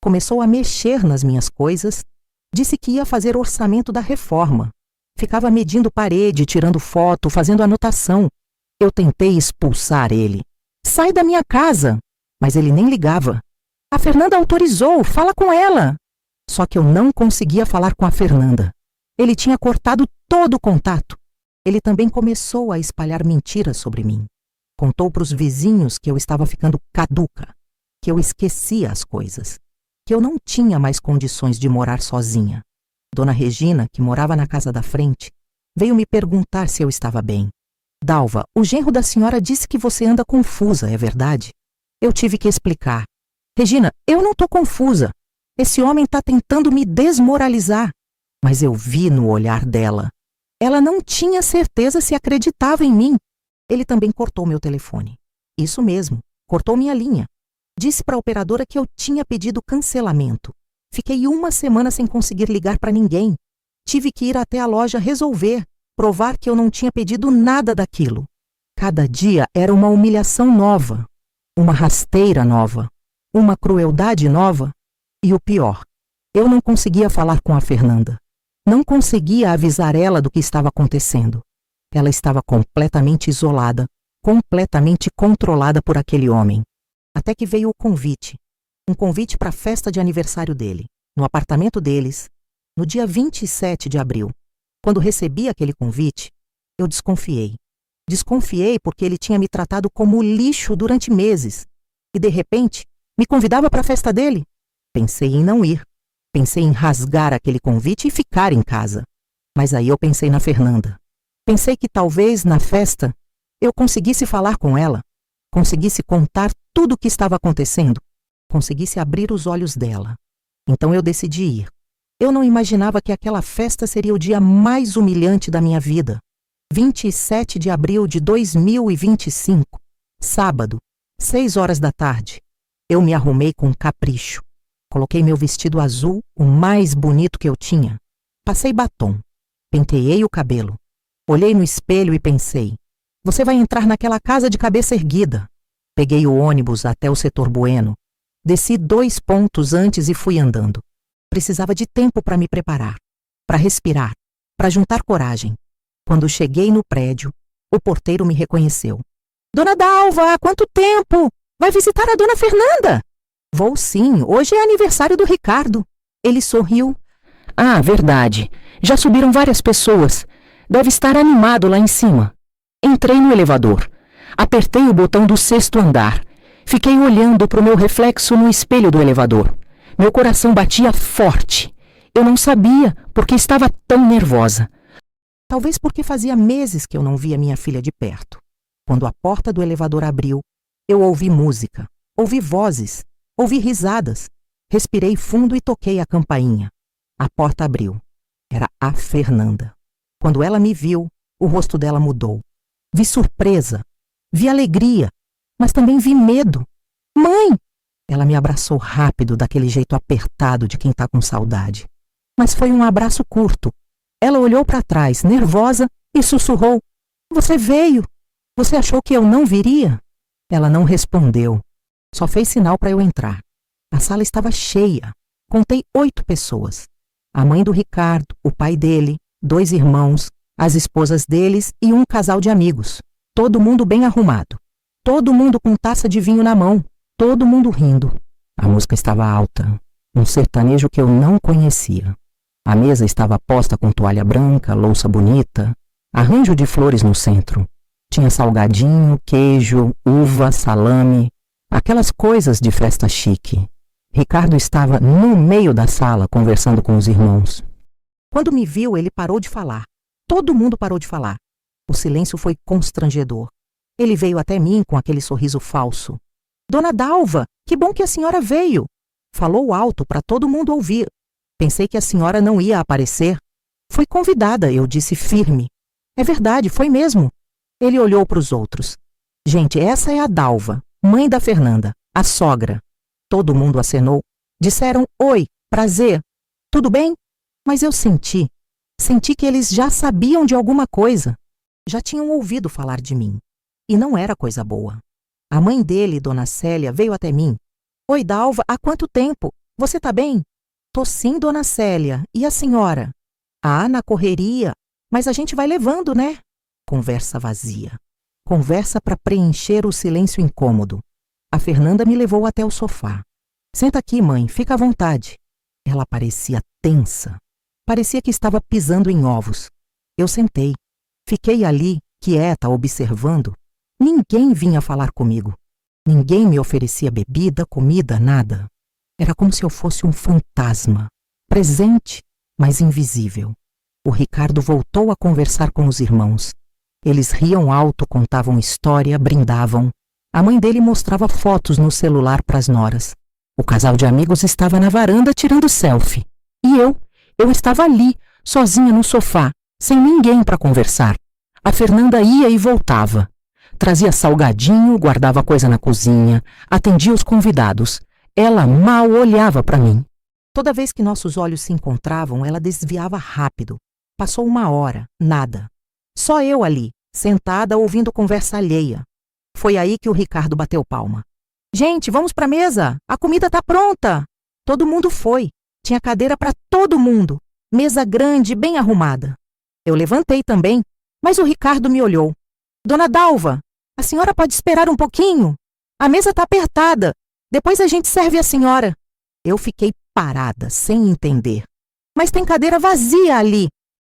Começou a mexer nas minhas coisas. Disse que ia fazer orçamento da reforma. Ficava medindo parede, tirando foto, fazendo anotação. Eu tentei expulsar ele. "Sai da minha casa!" Mas ele nem ligava. A Fernanda autorizou, fala com ela. Só que eu não conseguia falar com a Fernanda. Ele tinha cortado todo o contato. Ele também começou a espalhar mentiras sobre mim. Contou para os vizinhos que eu estava ficando caduca, que eu esquecia as coisas, que eu não tinha mais condições de morar sozinha. Dona Regina, que morava na casa da frente, veio me perguntar se eu estava bem. Dalva, o genro da senhora disse que você anda confusa, é verdade? Eu tive que explicar. Regina, eu não estou confusa. Esse homem está tentando me desmoralizar. Mas eu vi no olhar dela. Ela não tinha certeza se acreditava em mim. Ele também cortou meu telefone. Isso mesmo, cortou minha linha. Disse para a operadora que eu tinha pedido cancelamento. Fiquei uma semana sem conseguir ligar para ninguém. Tive que ir até a loja resolver, provar que eu não tinha pedido nada daquilo. Cada dia era uma humilhação nova, uma rasteira nova, uma crueldade nova. E o pior, eu não conseguia falar com a Fernanda. Não conseguia avisar ela do que estava acontecendo. Ela estava completamente isolada, completamente controlada por aquele homem. Até que veio o convite. Um convite para a festa de aniversário dele, no apartamento deles, no dia 27 de abril. Quando recebi aquele convite, eu desconfiei. Desconfiei porque ele tinha me tratado como lixo durante meses. E, de repente, me convidava para a festa dele. Pensei em não ir. Pensei em rasgar aquele convite e ficar em casa. Mas aí eu pensei na Fernanda. Pensei que talvez, na festa, eu conseguisse falar com ela, conseguisse contar tudo o que estava acontecendo, conseguisse abrir os olhos dela. Então eu decidi ir. Eu não imaginava que aquela festa seria o dia mais humilhante da minha vida. 27 de abril de 2025, sábado, 6 horas da tarde. Eu me arrumei com capricho. Coloquei meu vestido azul, o mais bonito que eu tinha. Passei batom. Penteei o cabelo. Olhei no espelho e pensei, você vai entrar naquela casa de cabeça erguida. Peguei o ônibus até o setor Bueno. Desci 2 pontos antes e fui andando. Precisava de tempo para me preparar, para respirar, para juntar coragem. Quando cheguei no prédio, o porteiro me reconheceu. Dona Dalva, há quanto tempo? Vai visitar a dona Fernanda? Vou sim, hoje é aniversário do Ricardo. Ele sorriu. Ah, verdade. Já subiram várias pessoas. Deve estar animado lá em cima. Entrei no elevador. Apertei o botão do 6º andar. Fiquei olhando para o meu reflexo no espelho do elevador. Meu coração batia forte. Eu não sabia porque estava tão nervosa. Talvez porque fazia meses que eu não via minha filha de perto. Quando a porta do elevador abriu, eu ouvi música, ouvi vozes, ouvi risadas. Respirei fundo e toquei a campainha. A porta abriu. Era a Fernanda. Quando ela me viu, o rosto dela mudou. Vi surpresa, vi alegria, mas também vi medo. Mãe! Ela me abraçou rápido, daquele jeito apertado de quem está com saudade. Mas foi um abraço curto. Ela olhou para trás, nervosa, e sussurrou. Você veio? Você achou que eu não viria? Ela não respondeu. Só fez sinal para eu entrar. A sala estava cheia. Contei 8 pessoas. A mãe do Ricardo, o pai dele, 2 irmãos, as esposas deles e um casal de amigos. Todo mundo bem arrumado. Todo mundo com taça de vinho na mão. Todo mundo rindo. A música estava alta. Um sertanejo que eu não conhecia. A mesa estava posta com toalha branca, louça bonita, arranjo de flores no centro. Tinha salgadinho, queijo, uva, salame, aquelas coisas de festa chique. Ricardo estava no meio da sala conversando com os irmãos. Quando me viu, ele parou de falar. Todo mundo parou de falar. O silêncio foi constrangedor. Ele veio até mim com aquele sorriso falso. Dona Dalva, que bom que a senhora veio. Falou alto para todo mundo ouvir. Pensei que a senhora não ia aparecer. Fui convidada, eu disse firme. É verdade, foi mesmo. Ele olhou para os outros. Gente, essa é a Dalva, mãe da Fernanda, a sogra. Todo mundo acenou. Disseram, oi, prazer. Tudo bem? Mas eu senti que eles já sabiam de alguma coisa. Já tinham ouvido falar de mim. E não era coisa boa. A mãe dele, Dona Célia, veio até mim. Oi, Dalva, há quanto tempo? Você tá bem? Tô sim, Dona Célia. E a senhora? Ah, na correria. Mas a gente vai levando, né? Conversa vazia. Conversa para preencher o silêncio incômodo. A Fernanda me levou até o sofá. Senta aqui, mãe, fica à vontade. Ela parecia tensa. Parecia que estava pisando em ovos. Eu sentei. Fiquei ali, quieta, observando. Ninguém vinha falar comigo. Ninguém me oferecia bebida, comida, nada. Era como se eu fosse um fantasma, presente, mas invisível. O Ricardo voltou a conversar com os irmãos. Eles riam alto, contavam história, brindavam. A mãe dele mostrava fotos no celular para as noras. O casal de amigos estava na varanda tirando selfie. E eu estava ali, sozinha no sofá, sem ninguém para conversar. A Fernanda ia e voltava. Trazia salgadinho, guardava coisa na cozinha, atendia os convidados. Ela mal olhava para mim. Toda vez que nossos olhos se encontravam, ela desviava rápido. Passou 1 hora, nada. Só eu ali, sentada, ouvindo conversa alheia. Foi aí que o Ricardo bateu palma. Gente, vamos para a mesa, a comida tá pronta. Todo mundo foi, tinha cadeira para todo mundo, mesa grande, bem arrumada. Eu levantei também, mas o Ricardo me olhou. Dona Dalva, a senhora pode esperar um pouquinho? A mesa tá apertada, depois a gente serve a senhora. Eu fiquei parada, sem entender. Mas tem cadeira vazia ali.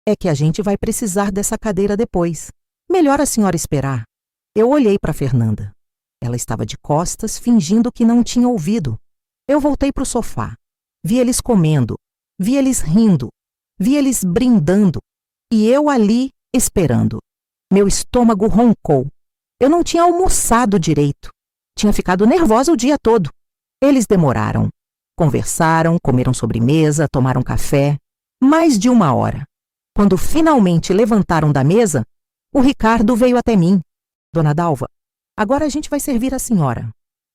É que a gente vai precisar dessa cadeira depois. Melhor a senhora esperar. Eu olhei para Fernanda. Ela estava de costas, fingindo que não tinha ouvido. Eu voltei para o sofá. Vi eles comendo, vi eles rindo, vi eles brindando. E eu ali, esperando. Meu estômago roncou. Eu não tinha almoçado direito. Tinha ficado nervosa o dia todo. Eles demoraram. Conversaram, comeram sobremesa, tomaram café. Mais de 1 hora. Quando finalmente levantaram da mesa, o Ricardo veio até mim. Dona Dalva, agora a gente vai servir a senhora.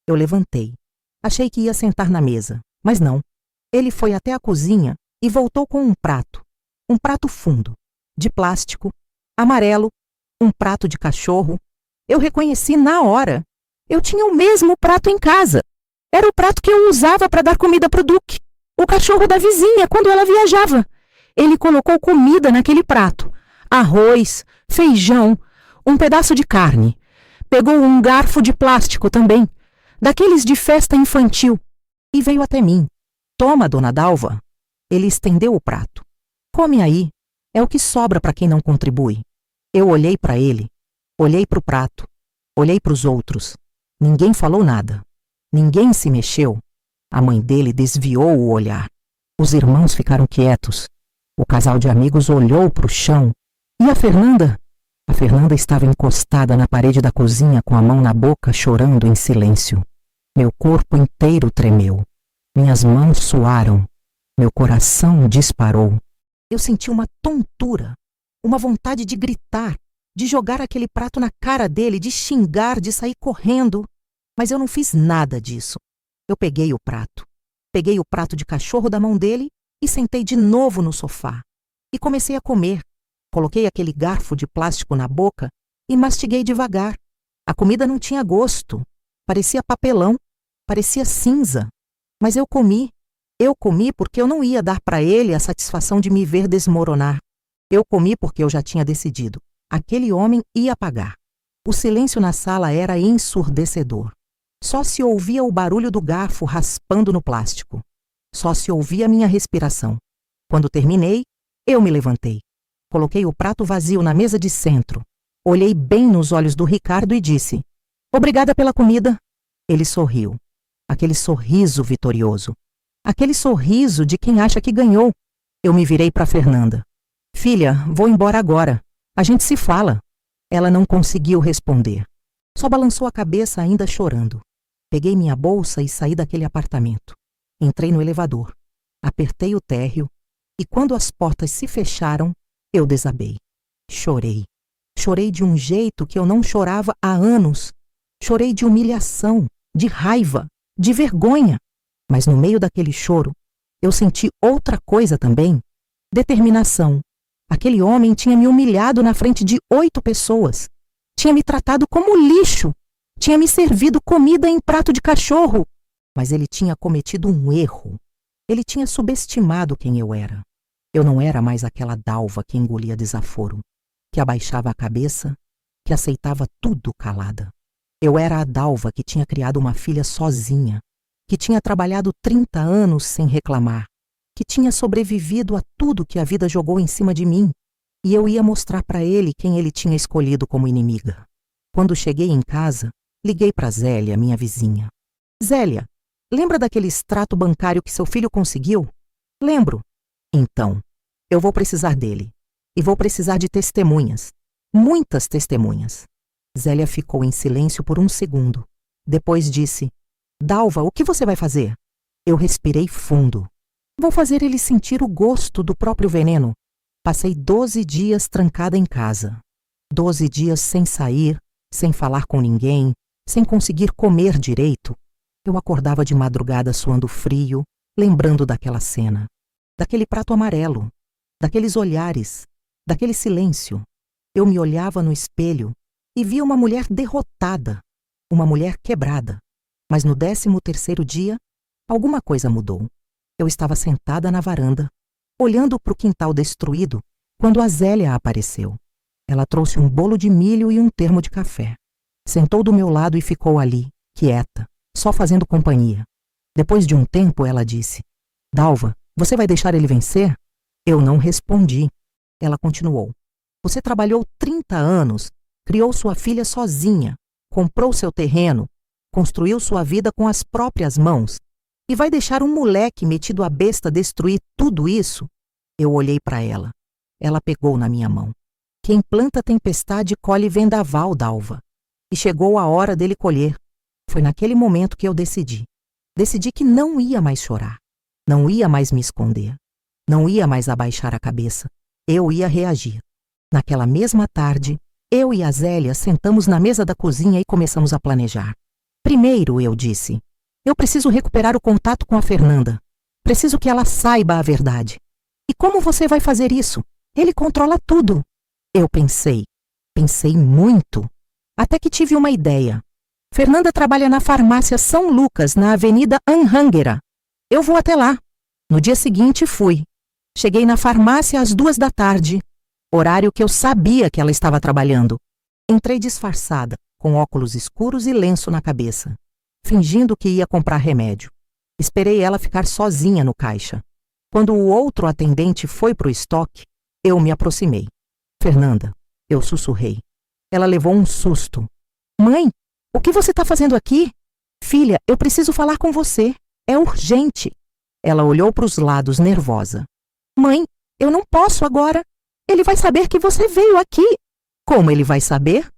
Eu levantei. Achei que ia sentar na mesa, mas não. Ele foi até a cozinha e voltou com um prato fundo, de plástico, amarelo, um prato de cachorro. Eu reconheci na hora. Eu tinha o mesmo prato em casa. Era o prato que eu usava para dar comida para o Duque, o cachorro da vizinha, quando ela viajava. Ele colocou comida naquele prato. Arroz, feijão, um pedaço de carne. Pegou um garfo de plástico também, daqueles de festa infantil, e veio até mim. Toma, dona Dalva. Ele estendeu o prato. Come aí. É o que sobra para quem não contribui. Eu olhei para ele, olhei para o prato, olhei para os outros. Ninguém falou nada. Ninguém se mexeu. A mãe dele desviou o olhar. Os irmãos ficaram quietos. O casal de amigos olhou para o chão. E a Fernanda? A Fernanda estava encostada na parede da cozinha com a mão na boca, chorando em silêncio. Meu corpo inteiro tremeu. Minhas mãos suaram. Meu coração disparou. Eu senti uma tontura, uma vontade de gritar, de jogar aquele prato na cara dele, de xingar, de sair correndo. Mas eu não fiz nada disso. Eu peguei o prato de cachorro da mão dele e sentei de novo no sofá. E comecei a comer. Coloquei aquele garfo de plástico na boca e mastiguei devagar. A comida não tinha gosto. Parecia papelão, parecia cinza. Mas eu comi. Eu comi porque eu não ia dar para ele a satisfação de me ver desmoronar. Eu comi porque eu já tinha decidido. Aquele homem ia pagar. O silêncio na sala era ensurdecedor. Só se ouvia o barulho do garfo raspando no plástico. Só se ouvia minha respiração. Quando terminei, eu me levantei. Coloquei o prato vazio na mesa de centro. Olhei bem nos olhos do Ricardo e disse: "Obrigada pela comida." Ele sorriu. Aquele sorriso vitorioso. Aquele sorriso de quem acha que ganhou. Eu me virei para Fernanda. "Filha, vou embora agora. A gente se fala." Ela não conseguiu responder. Só balançou a cabeça ainda chorando. Peguei minha bolsa e saí daquele apartamento. Entrei no elevador. Apertei o térreo e quando as portas se fecharam, eu desabei. Chorei. Chorei de um jeito que eu não chorava há anos. Chorei de humilhação, de raiva, de vergonha. Mas no meio daquele choro, eu senti outra coisa também. Determinação. Aquele homem tinha me humilhado na frente de 8 pessoas. Tinha me tratado como lixo. Tinha me servido comida em prato de cachorro. Mas ele tinha cometido um erro. Ele tinha subestimado quem eu era. Eu não era mais aquela Dalva que engolia desaforo, que abaixava a cabeça, que aceitava tudo calada. Eu era a Dalva que tinha criado uma filha sozinha, que tinha trabalhado 30 anos sem reclamar, que tinha sobrevivido a tudo que a vida jogou em cima de mim, e eu ia mostrar para ele quem ele tinha escolhido como inimiga. Quando cheguei em casa, liguei para Zélia, minha vizinha. Zélia, lembra daquele extrato bancário que seu filho conseguiu? Lembro. Então, eu vou precisar dele. E vou precisar de testemunhas. Muitas testemunhas. Zélia ficou em silêncio por um segundo. Depois disse: Dalva, o que você vai fazer? Eu respirei fundo. Vou fazer ele sentir o gosto do próprio veneno. Passei 12 dias trancada em casa. 12 dias sem sair, sem falar com ninguém, sem conseguir comer direito. Eu acordava de madrugada suando frio, lembrando daquela cena, daquele prato amarelo, daqueles olhares, daquele silêncio. Eu me olhava no espelho e via uma mulher derrotada, uma mulher quebrada. Mas no 13º dia, alguma coisa mudou. Eu estava sentada na varanda, olhando para o quintal destruído, quando a Zélia apareceu. Ela trouxe um bolo de milho e um termo de café. Sentou do meu lado e ficou ali, quieta, só fazendo companhia. Depois de um tempo, ela disse: Dalva, você vai deixar ele vencer? Eu não respondi. Ela continuou: Você trabalhou 30 anos, criou sua filha sozinha, comprou seu terreno, construiu sua vida com as próprias mãos, e vai deixar um moleque metido à besta destruir tudo isso? Eu olhei para ela. Ela pegou na minha mão. Quem planta tempestade colhe vendaval, Dalva. E chegou a hora dele colher. Foi naquele momento que eu decidi. Decidi que não ia mais chorar. Não ia mais me esconder. Não ia mais abaixar a cabeça. Eu ia reagir. Naquela mesma tarde, eu e a Zélia sentamos na mesa da cozinha e começamos a planejar. Primeiro, eu disse: eu preciso recuperar o contato com a Fernanda. Preciso que ela saiba a verdade. E como você vai fazer isso? Ele controla tudo. Eu pensei muito, até que tive uma ideia. Fernanda trabalha na farmácia São Lucas, na Avenida Anhanguera. Eu vou até lá. No dia seguinte, fui. Cheguei na farmácia às 2 da tarde, horário que eu sabia que ela estava trabalhando. Entrei disfarçada, com óculos escuros e lenço na cabeça, fingindo que ia comprar remédio. Esperei ela ficar sozinha no caixa. Quando o outro atendente foi para o estoque, eu me aproximei. Fernanda, eu sussurrei. Ela levou um susto. Mãe, o que você está fazendo aqui? Filha, eu preciso falar com você. É urgente. Ela olhou para os lados, nervosa. Mãe, eu não posso agora. Ele vai saber que você veio aqui. Como ele vai saber?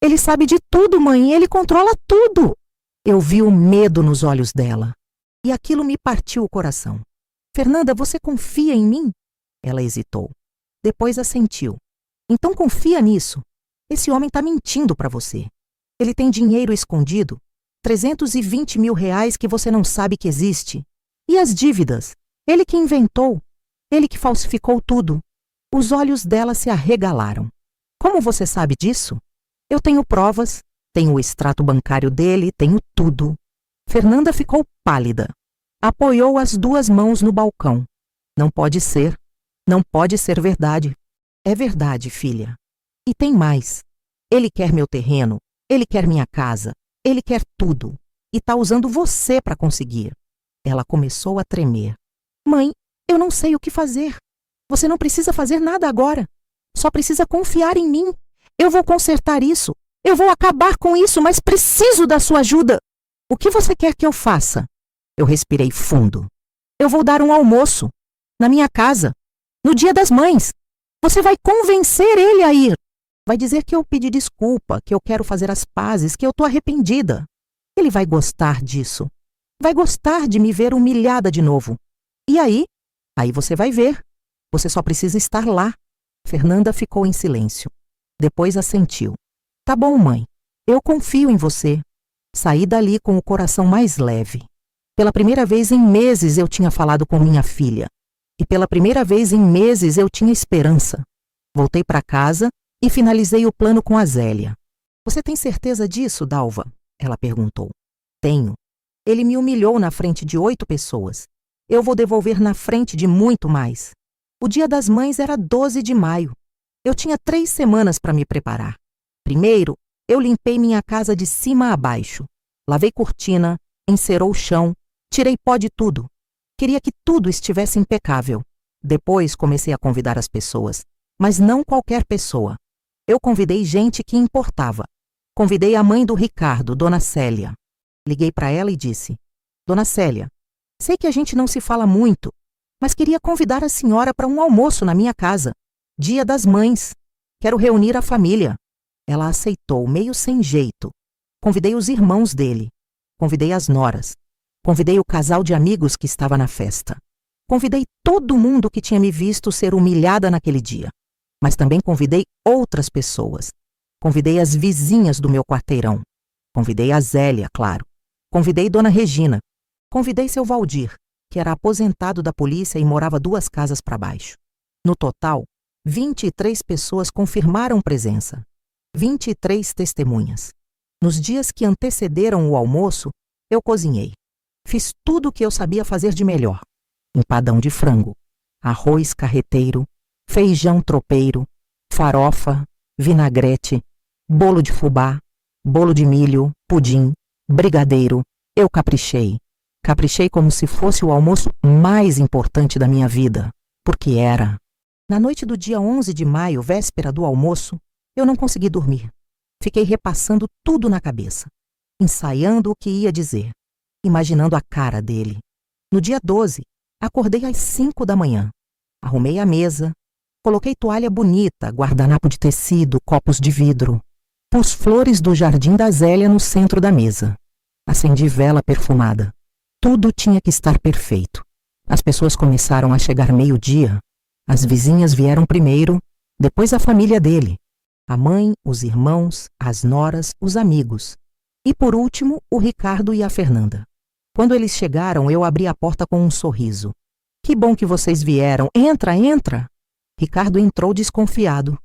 Ele sabe de tudo, mãe. Ele controla tudo. Eu vi o medo nos olhos dela. E aquilo me partiu o coração. Fernanda, você confia em mim? Ela hesitou. Depois assentiu. Então confia nisso. Esse homem está mentindo para você. Ele tem dinheiro escondido. 320 mil reais que você não sabe que existe. E as dívidas? Ele que inventou. Ele que falsificou tudo. Os olhos dela se arregalaram. Como você sabe disso? Eu tenho provas, tenho o extrato bancário dele, tenho tudo. Fernanda ficou pálida. Apoiou as 2 mãos no balcão. Não pode ser. Não pode ser verdade. É verdade, filha. E tem mais. Ele quer meu terreno, ele quer minha casa, ele quer tudo. E está usando você para conseguir. Ela começou a tremer. Mãe, eu não sei o que fazer. Você não precisa fazer nada agora. Só precisa confiar em mim. Eu vou consertar isso. Eu vou acabar com isso, mas preciso da sua ajuda. O que você quer que eu faça? Eu respirei fundo. Eu vou dar um almoço. Na minha casa. No Dia das Mães. Você vai convencer ele a ir. Vai dizer que eu pedi desculpa, que eu quero fazer as pazes, que eu tô arrependida. Ele vai gostar disso. Vai gostar de me ver humilhada de novo. E aí? Aí você vai ver. Você só precisa estar lá. Fernanda ficou em silêncio. Depois assentiu. Tá bom, mãe. Eu confio em você. Saí dali com o coração mais leve. Pela primeira vez em meses eu tinha falado com minha filha. E pela primeira vez em meses eu tinha esperança. Voltei para casa e finalizei o plano com a Zélia. Você tem certeza disso, Dalva? Ela perguntou. Tenho. Ele me humilhou na frente de 8 pessoas. Eu vou devolver na frente de muito mais. O Dia das Mães era 12 de maio. Eu tinha 3 semanas para me preparar. Primeiro, eu limpei minha casa de cima a baixo. Lavei cortina, encerou o chão, Tirei pó de tudo. Queria que tudo estivesse impecável. Depois comecei a convidar as pessoas, mas não qualquer pessoa. Eu convidei gente que importava. Convidei a mãe do Ricardo, Dona Célia. Liguei para ela e disse: Dona Célia, sei que a gente não se fala muito, mas queria convidar a senhora para um almoço na minha casa. Dia das Mães. Quero reunir a família. Ela aceitou, meio sem jeito. Convidei os irmãos dele. Convidei as noras. Convidei o casal de amigos que estava na festa. Convidei todo mundo que tinha me visto ser humilhada naquele dia. Mas também convidei outras pessoas. Convidei as vizinhas do meu quarteirão. Convidei a Zélia, claro. Convidei Dona Regina. Convidei seu Valdir, que era aposentado da polícia e morava 2 casas para baixo. No total, 23 pessoas confirmaram presença. 23 testemunhas. Nos dias que antecederam o almoço, eu cozinhei. Fiz tudo o que eu sabia fazer de melhor. Empadão de frango, arroz carreteiro, feijão tropeiro, farofa, vinagrete, bolo de fubá, bolo de milho, pudim, brigadeiro. Eu caprichei. Caprichei como se fosse o almoço mais importante da minha vida, porque era. Na noite do dia 11 de maio, véspera do almoço, eu não consegui dormir. Fiquei repassando tudo na cabeça, ensaiando o que ia dizer, imaginando a cara dele. No dia 12, acordei às 5 da manhã. Arrumei a mesa, coloquei toalha bonita, guardanapo de tecido, copos de vidro. Pus flores do jardim da Zélia no centro da mesa. Acendi vela perfumada. Tudo tinha que estar perfeito. As pessoas começaram a chegar meio-dia. As vizinhas vieram primeiro, depois a família dele. A mãe, os irmãos, as noras, os amigos. E por último, o Ricardo e a Fernanda. Quando eles chegaram, eu abri a porta com um sorriso. Que bom que vocês vieram. Entra, entra. Ricardo entrou desconfiado.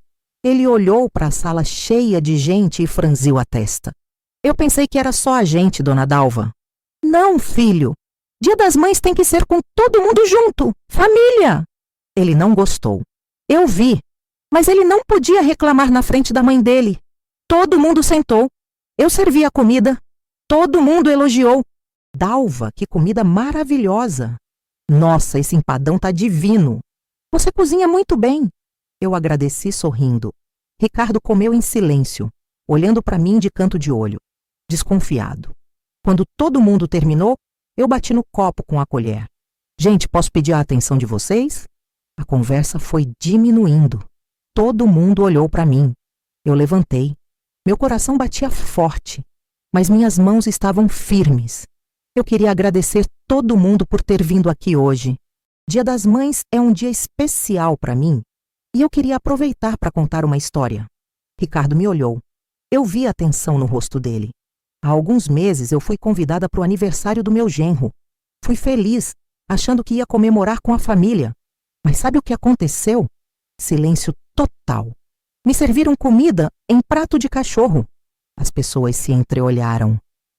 Ele olhou para a sala cheia de gente e franziu a testa. Eu pensei que era só a gente, Dona Dalva. Não, filho. Dia das Mães tem que ser com todo mundo junto. Família. Ele não gostou. Eu vi. Mas ele não podia reclamar na frente da mãe dele. Todo mundo sentou. Eu servi a comida. Todo mundo elogiou. Dalva, que comida maravilhosa. Nossa, esse empadão tá divino. Você cozinha muito bem. Eu agradeci sorrindo. Ricardo comeu em silêncio, olhando para mim de canto de olho, desconfiado. Quando todo mundo terminou, eu bati no copo com a colher. Gente, posso pedir a atenção de vocês? A conversa foi diminuindo. Todo mundo olhou para mim. Eu levantei. Meu coração batia forte, mas minhas mãos estavam firmes. Eu queria agradecer todo mundo por ter vindo aqui hoje. Dia das Mães é um dia especial para mim e eu queria aproveitar para contar uma história. Ricardo me olhou. Eu vi a tensão no rosto dele. Há alguns meses eu fui convidada para o aniversário do meu genro. Fui feliz, achando que ia comemorar com a família. Mas sabe o que aconteceu? Silêncio total. Me serviram comida em prato de cachorro. As pessoas se entreolharam.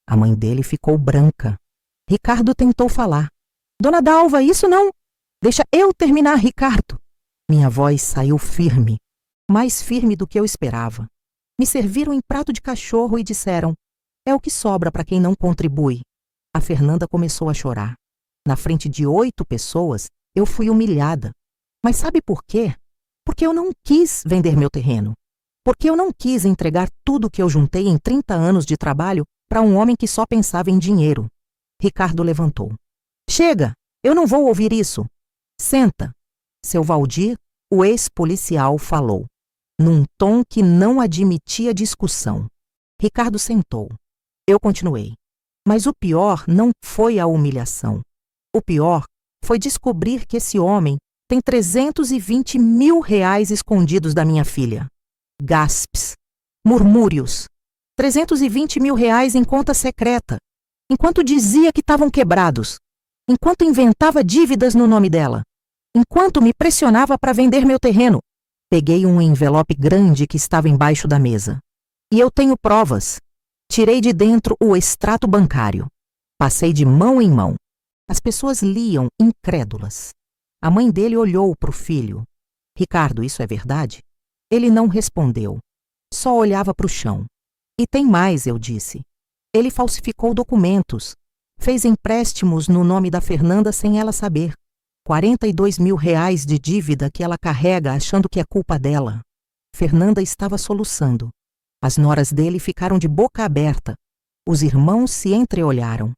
A mãe dele ficou branca. Ricardo tentou falar. Dona Dalva, isso não... Deixa eu terminar, Ricardo. Minha voz saiu firme. Mais firme do que eu esperava. Me serviram em prato de cachorro e disseram: é o que sobra para quem não contribui. A Fernanda começou a chorar. Na frente de 8 pessoas, eu fui humilhada. Mas sabe por quê? Porque eu não quis vender meu terreno. Porque eu não quis entregar tudo que eu juntei em 30 anos de trabalho para um homem que só pensava em dinheiro. Ricardo levantou. Chega, eu não vou ouvir isso. Senta. Seu Valdir, o ex-policial, falou, num tom que não admitia discussão. Ricardo sentou. Eu continuei. Mas o pior não foi a humilhação. O pior foi descobrir que esse homem tem 320 mil reais escondidos da minha filha. Gasps, murmúrios. 320 mil reais em conta secreta. Enquanto dizia que estavam quebrados. Enquanto inventava dívidas no nome dela. Enquanto me pressionava para vender meu terreno. Peguei um envelope grande que estava embaixo da mesa. E eu tenho provas. Tirei de dentro o extrato bancário. Passei de mão em mão. As pessoas liam incrédulas. A mãe dele olhou para o filho. Ricardo, isso é verdade? Ele não respondeu. Só olhava para o chão. E tem mais, eu disse. Ele falsificou documentos. Fez empréstimos no nome da Fernanda sem ela saber. R$ 42.000 de dívida que ela carrega achando que é culpa dela. Fernanda estava soluçando. As noras dele ficaram de boca aberta. Os irmãos se entreolharam.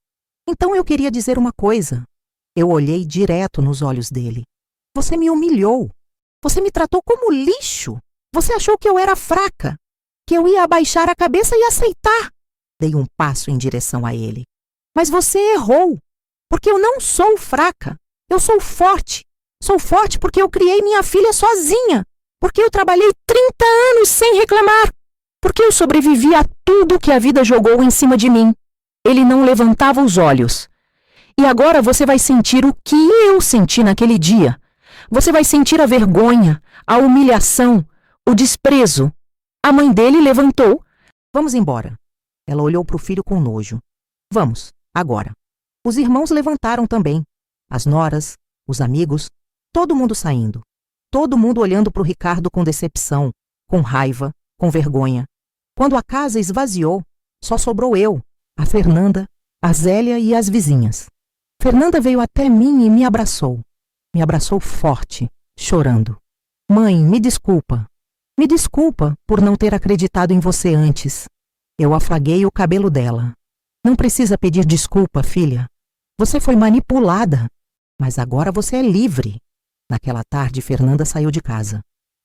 Então eu queria dizer uma coisa. Eu olhei direto nos olhos dele. Você me humilhou. Você me tratou como lixo. Você achou que eu era fraca, que eu ia abaixar a cabeça e aceitar. Dei um passo em direção a ele. Mas você errou, porque eu não sou fraca. Eu sou forte. Sou forte porque eu criei minha filha sozinha. Porque eu trabalhei 30 anos sem reclamar. Porque eu sobrevivi a tudo que a vida jogou em cima de mim. Ele não levantava os olhos. E agora você vai sentir o que eu senti naquele dia. Você vai sentir a vergonha, a humilhação, o desprezo. A mãe dele levantou. Vamos embora. Ela olhou para o filho com nojo. Vamos, agora. Os irmãos levantaram também. As noras, os amigos, todo mundo saindo. Todo mundo olhando para o Ricardo com decepção, com raiva, com vergonha. Quando a casa esvaziou, só sobrou eu, a Fernanda, a Zélia e as vizinhas. Fernanda veio até mim e me abraçou. Me abraçou forte, chorando. Mãe, me desculpa. Me desculpa por não ter acreditado em você antes. Eu afaguei o cabelo dela. Não precisa pedir desculpa, filha. Você foi manipulada. Mas agora você é livre. Naquela tarde, Fernanda saiu de casa.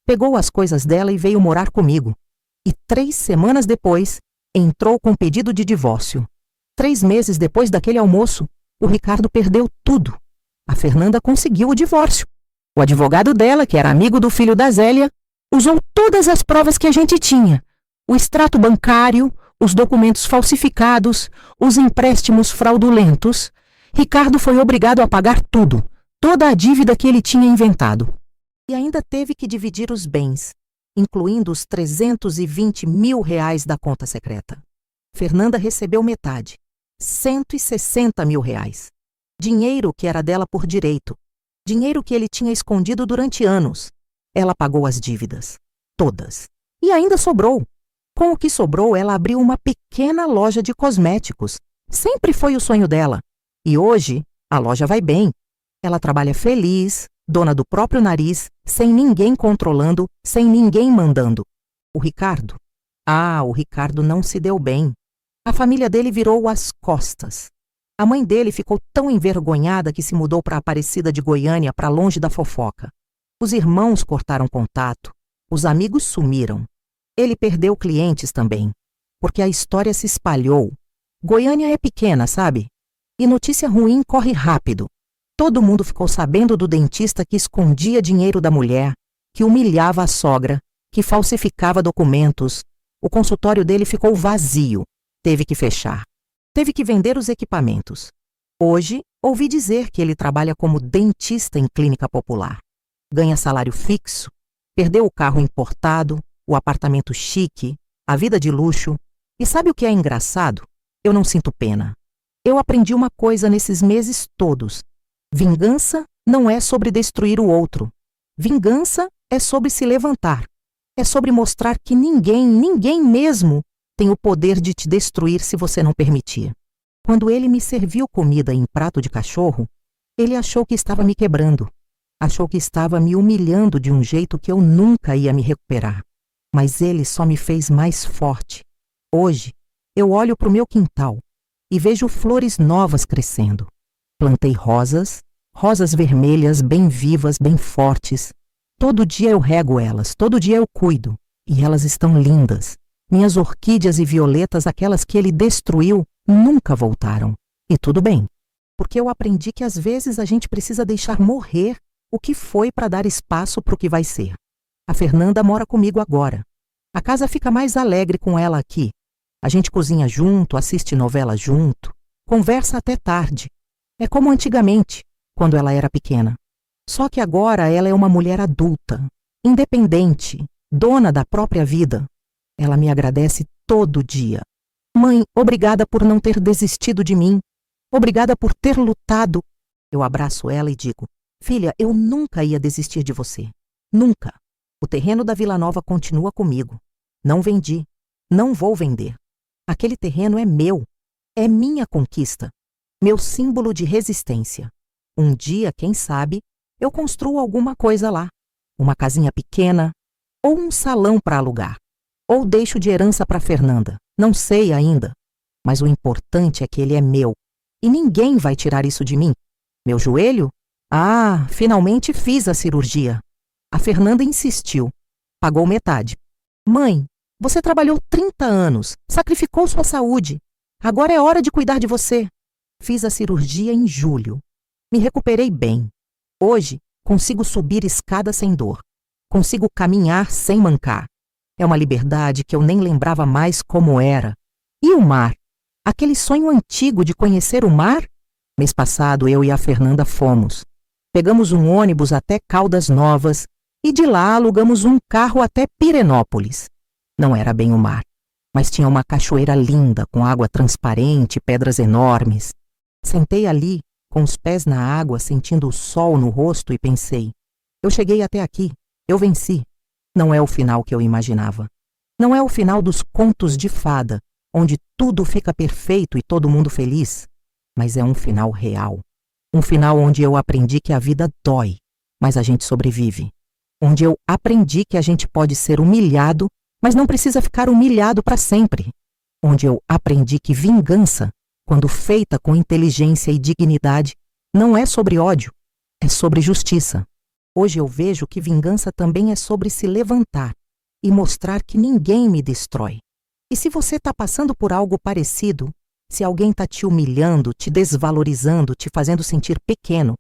Pegou as coisas dela e veio morar comigo. E 3 semanas depois, entrou com pedido de divórcio. 3 meses depois daquele almoço, o Ricardo perdeu tudo. A Fernanda conseguiu o divórcio. O advogado dela, que era amigo do filho da Zélia, usou todas as provas que a gente tinha. O extrato bancário, os documentos falsificados, os empréstimos fraudulentos. Ricardo foi obrigado a pagar tudo, toda a dívida que ele tinha inventado. E ainda teve que dividir os bens, incluindo os R$ 320.000 da conta secreta. Fernanda recebeu metade, R$ 160.000. Dinheiro que era dela por direito. Dinheiro que ele tinha escondido durante anos. Ela pagou as dívidas. Todas. E ainda sobrou. Com o que sobrou, ela abriu uma pequena loja de cosméticos. Sempre foi o sonho dela. E hoje, a loja vai bem. Ela trabalha feliz, dona do próprio nariz, sem ninguém controlando, sem ninguém mandando. O Ricardo? O Ricardo não se deu bem. A família dele virou as costas. A mãe dele ficou tão envergonhada que se mudou para Aparecida de Goiânia, para longe da fofoca. Os irmãos cortaram contato. Os amigos sumiram. Ele perdeu clientes também, porque a história se espalhou. Goiânia é pequena, sabe? E notícia ruim corre rápido. Todo mundo ficou sabendo do dentista que escondia dinheiro da mulher, que humilhava a sogra, que falsificava documentos. O consultório dele ficou vazio. Teve que fechar. Teve que vender os equipamentos. Hoje, ouvi dizer que ele trabalha como dentista em clínica popular. Ganha salário fixo, perdeu o carro importado, o apartamento chique, a vida de luxo. E sabe o que é engraçado? Eu não sinto pena. Eu aprendi uma coisa nesses meses todos. Vingança não é sobre destruir o outro. Vingança é sobre se levantar. É sobre mostrar que ninguém mesmo, tem o poder de te destruir se você não permitir. Quando ele me serviu comida em prato de cachorro, ele achou que estava me quebrando. Achou que estava me humilhando de um jeito que eu nunca ia me recuperar. Mas ele só me fez mais forte. Hoje, eu olho para o meu quintal e vejo flores novas crescendo. Plantei rosas vermelhas bem vivas, bem fortes. Todo dia eu rego elas, todo dia eu cuido. E elas estão lindas. Minhas orquídeas e violetas, aquelas que ele destruiu, nunca voltaram. E tudo bem, porque eu aprendi que às vezes a gente precisa deixar morrer o que foi para dar espaço para o que vai ser. A Fernanda mora comigo agora. A casa fica mais alegre com ela aqui. A gente cozinha junto, assiste novela junto, conversa até tarde. É como antigamente, quando ela era pequena. Só que agora ela é uma mulher adulta, independente, dona da própria vida. Ela me agradece todo dia. Mãe, obrigada por não ter desistido de mim. Obrigada por ter lutado. Eu abraço ela e digo, filha, eu nunca ia desistir de você. Nunca. O terreno da Vila Nova continua comigo. Não vendi. Não vou vender. Aquele terreno é meu. É minha conquista. meu símbolo de resistência. Um dia, quem sabe, eu construo alguma coisa lá. Uma casinha pequena, ou um salão para alugar. Ou deixo de herança para Fernanda. Não sei ainda. Mas o importante é que ele é meu. E ninguém vai tirar isso de mim. Meu joelho? Ah, finalmente fiz a cirurgia. A Fernanda insistiu. Pagou metade. Mãe, você trabalhou 30 anos, sacrificou sua saúde. Agora é hora de cuidar de você. Fiz a cirurgia em julho. Me recuperei bem. Hoje, consigo subir escada sem dor. Consigo caminhar sem mancar. É uma liberdade que eu nem lembrava mais como era. E o mar? Aquele sonho antigo de conhecer o mar? Mês passado, eu e a Fernanda fomos. Pegamos um ônibus até Caldas Novas e de lá alugamos um carro até Pirenópolis. Não era bem o mar, mas tinha uma cachoeira linda com água transparente e pedras enormes. Sentei ali, com os pés na água, sentindo o sol no rosto e pensei: eu cheguei até aqui, eu venci. Não é o final que eu imaginava. Não é o final dos contos de fada, onde tudo fica perfeito e todo mundo feliz. Mas é um final real. Um final onde eu aprendi que a vida dói, mas a gente sobrevive. Onde eu aprendi que a gente pode ser humilhado, mas não precisa ficar humilhado para sempre. Onde eu aprendi que vingança, quando feita com inteligência e dignidade, não é sobre ódio, é sobre justiça. Hoje eu vejo que vingança também é sobre se levantar e mostrar que ninguém me destrói. E se você está passando por algo parecido, se alguém está te humilhando, te desvalorizando, te fazendo sentir pequeno,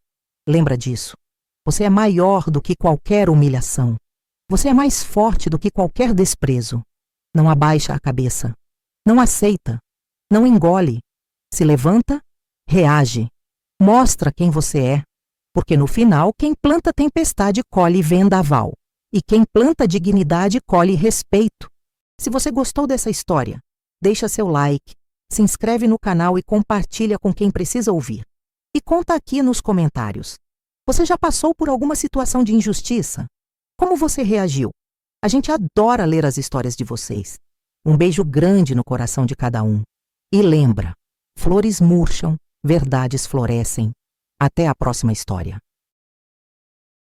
lembra disso. Você é maior do que qualquer humilhação. Você é mais forte do que qualquer desprezo. Não abaixa a cabeça. Não aceita. Não engole. Se levanta, reage. Mostra quem você é. Porque no final, quem planta tempestade colhe vendaval. E quem planta dignidade colhe respeito. Se você gostou dessa história, deixa seu like, se inscreve no canal e compartilha com quem precisa ouvir. E conta aqui nos comentários. Você já passou por alguma situação de injustiça? Como você reagiu? A gente adora ler as histórias de vocês. Um beijo grande no coração de cada um. E lembra, flores murcham, verdades florescem. Até a próxima história.